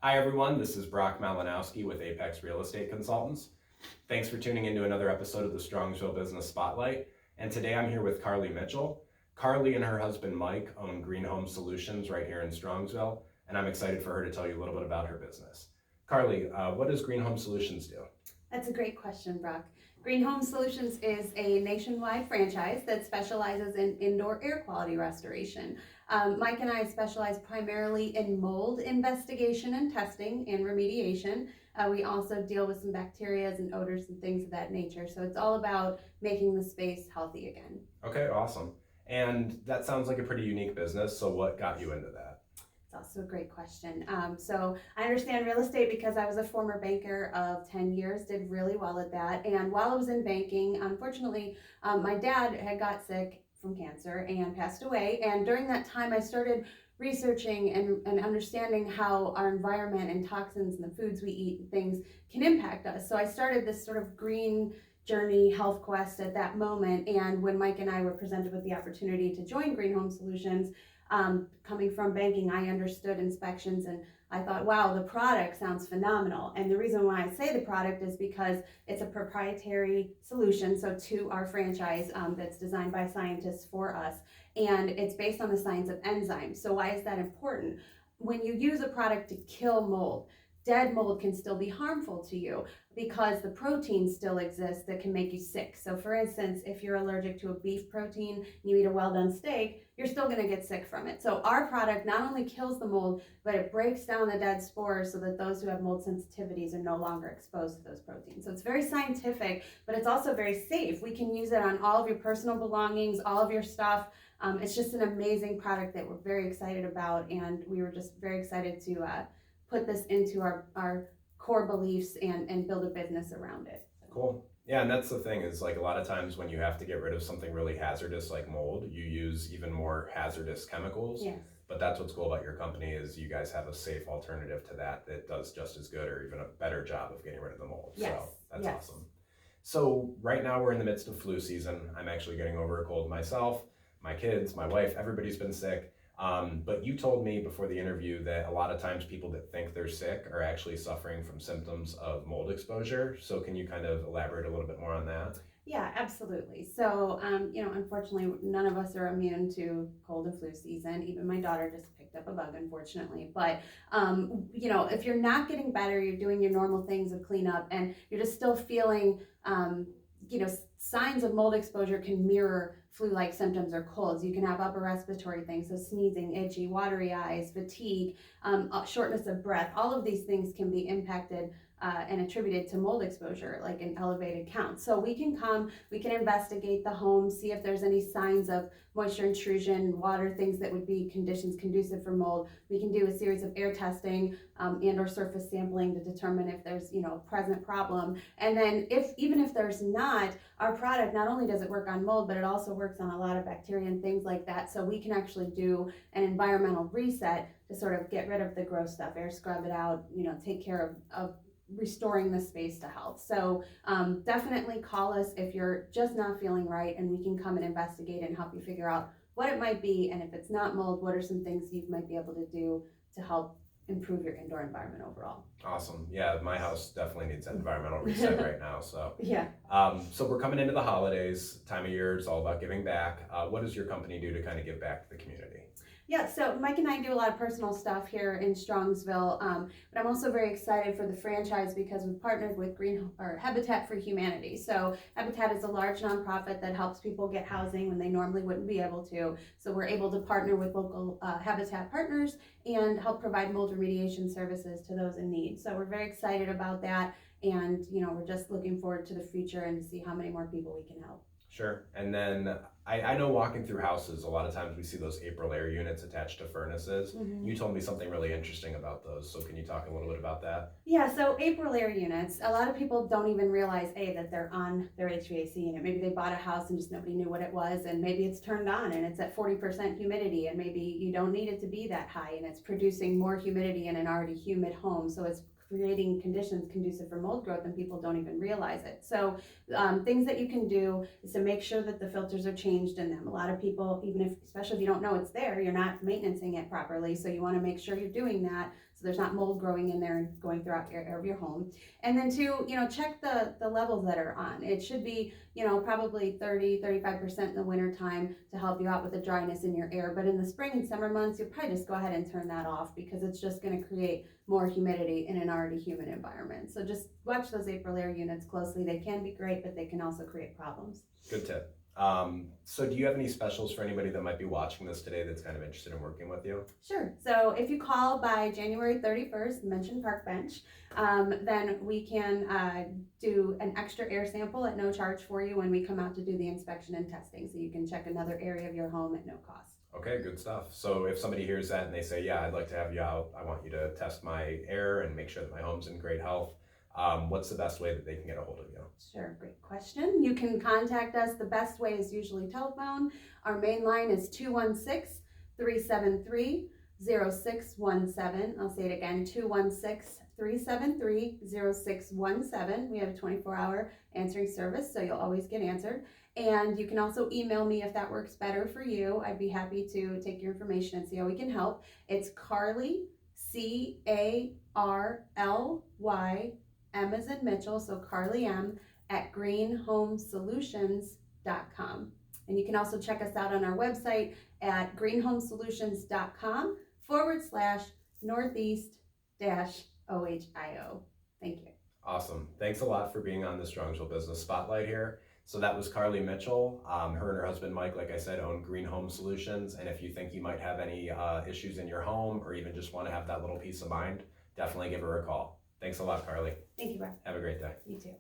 Hi everyone, this is Brock Malinowski with Apex Real Estate Consultants. Thanks for tuning into another episode of the Strongsville Business Spotlight. And today I'm here with Carly Mitchell. Carly and her husband Mike own Green Home Solutions right here in Strongsville, and I'm excited for her to tell you a little bit about her business. Carly, what does Green Home Solutions do? That's a great question, Brock. Green Home Solutions is a nationwide franchise that specializes in indoor air quality restoration. Mike and I specialize primarily in mold investigation and testing and remediation. We also deal with some bacteria and odors and things of that nature. So it's all about making the space healthy again. Okay, awesome. And that sounds like a pretty unique business, so what got you into that? It's also a great question. So I understand real estate because I was a former banker of 10 years, did really well at that. And while I was in banking, unfortunately, my dad had got sick from cancer and passed away. And during that time, I started researching and understanding how our environment and toxins and the foods we eat and things can impact us. So I started this sort of green journey health quest at that moment. And when Mike and I were presented with the opportunity to join Green Home Solutions, coming from banking, I understood inspections and I thought, wow, the product sounds phenomenal. And the reason why I say the product is because it's a proprietary solution, so to our franchise, that's designed by scientists for us. And it's based on the science of enzymes. So why is that important? When you use a product to kill mold, dead mold can still be harmful to you because the protein still exists that can make you sick. So for instance, if you're allergic to a beef protein and you eat a well-done steak, you're still going to get sick from it. So our product not only kills the mold, but it breaks down the dead spores so that those who have mold sensitivities are no longer exposed to those proteins. So it's very scientific, but it's also very safe. We can use it on all of your personal belongings, all of your stuff. It's just an amazing product that we're very excited about, and we were just very excited to put this into our core beliefs and build a business around it. Cool. Yeah, and that's the thing is like a lot of times when you have to get rid of something really hazardous like mold, you use even more hazardous chemicals. Yes. But that's what's cool about your company is you guys have a safe alternative to that that does just as good or even a better job of getting rid of the mold. Yes. So that's Yes. awesome. So right now we're in the midst of flu season. I'm actually getting over a cold myself. My kids, my wife, everybody's been sick. But you told me before the interview that a lot of times people that think they're sick are actually suffering from symptoms of mold exposure. So can you kind of elaborate a little bit more on that? Yeah, absolutely. So, unfortunately, none of us are immune to cold and flu season. Even my daughter just picked up a bug, unfortunately. But, if you're not getting better, you're doing your normal things of cleanup, and you're just still feeling, signs of mold exposure can mirror flu-like symptoms or colds. You can have upper respiratory things, so sneezing, itchy, watery eyes, fatigue, shortness of breath. All of these things can be impacted and attributed to mold exposure, like an elevated count. So we can investigate the home, see if there's any signs of moisture intrusion, water, things that would be conditions conducive for mold. We can do a series of air testing and or surface sampling to determine if there's, a present problem. And then even if there's not, our product, not only does it work on mold, but it also works on a lot of bacteria and things like that. So we can actually do an environmental reset to sort of get rid of the gross stuff, air scrub it out, take care of restoring the space to health. So definitely call us if you're just not feeling right, and we can come and investigate and help you figure out what it might be, and if it's not mold, what are some things you might be able to do to help improve your indoor environment overall. Awesome. Yeah, my house definitely needs an environmental reset right now. So yeah. So we're coming into the holidays, time of year, it's all about giving back. What does your company do to kind of give back to the community? Yeah, so Mike and I do a lot of personal stuff here in Strongsville, but I'm also very excited for the franchise because we've partnered with Habitat for Humanity. So Habitat is a large nonprofit that helps people get housing when they normally wouldn't be able to. So we're able to partner with local Habitat partners and help provide mold remediation services to those in need. So we're very excited about that, and we're just looking forward to the future and to see how many more people we can help. Sure. And then I know walking through houses, a lot of times we see those Aprilaire units attached to furnaces. Mm-hmm. You told me something really interesting about those. So can you talk a little bit about that? Yeah, so Aprilaire units, a lot of people don't even realize, that they're on their HVAC unit. Maybe they bought a house and just nobody knew what it was, and maybe it's turned on and it's at 40% humidity, and maybe you don't need it to be that high, and it's producing more humidity in an already humid home. So it's creating conditions conducive for mold growth, and people don't even realize it. So things that you can do is to make sure that the filters are changed in them. A lot of people, especially if you don't know it's there, you're not maintaining it properly. So you want to make sure you're doing that so there's not mold growing in there and going throughout your air of your home. And then 2, check the levels that are on. It should be, probably 30-35% in the winter time to help you out with the dryness in your air. But in the spring and summer months, you'll probably just go ahead and turn that off because it's just going to create more humidity in an already humid environment. So just watch those Aprilaire units closely. They can be great, but they can also create problems. Good tip. So do you have any specials for anybody that might be watching this today that's kind of interested in working with you? Sure. So if you call by January 31st, mention Park Bench, then we can do an extra air sample at no charge for you when we come out to do the inspection and testing. So you can check another area of your home at no cost. Okay, good stuff. So if somebody hears that and they say, yeah, I'd like to have you out, I want you to test my air and make sure that my home's in great health, what's the best way that they can get a hold of you? Sure, great question. You can contact us. The best way is usually telephone. Our main line is 216-373-0617. I'll say it again, 216-373-0617. We have a 24-hour answering service, so you'll always get answered. And you can also email me if that works better for you. I'd be happy to take your information and see how we can help. It's Carly, C-A-R-L-Y, M as in Mitchell, so Carly M, at greenhomesolutions.com. And you can also check us out on our website at greenhomesolutions.com/northeast-OHIO. Thank you. Awesome. Thanks a lot for being on the Strongsville Business Spotlight here. So that was Carly Mitchell. Her and her husband Mike, like I said, own Green Home Solutions. And if you think you might have any issues in your home or even just want to have that little peace of mind, definitely give her a call. Thanks a lot, Carly. Thank you, Bob. Have a great day. You too.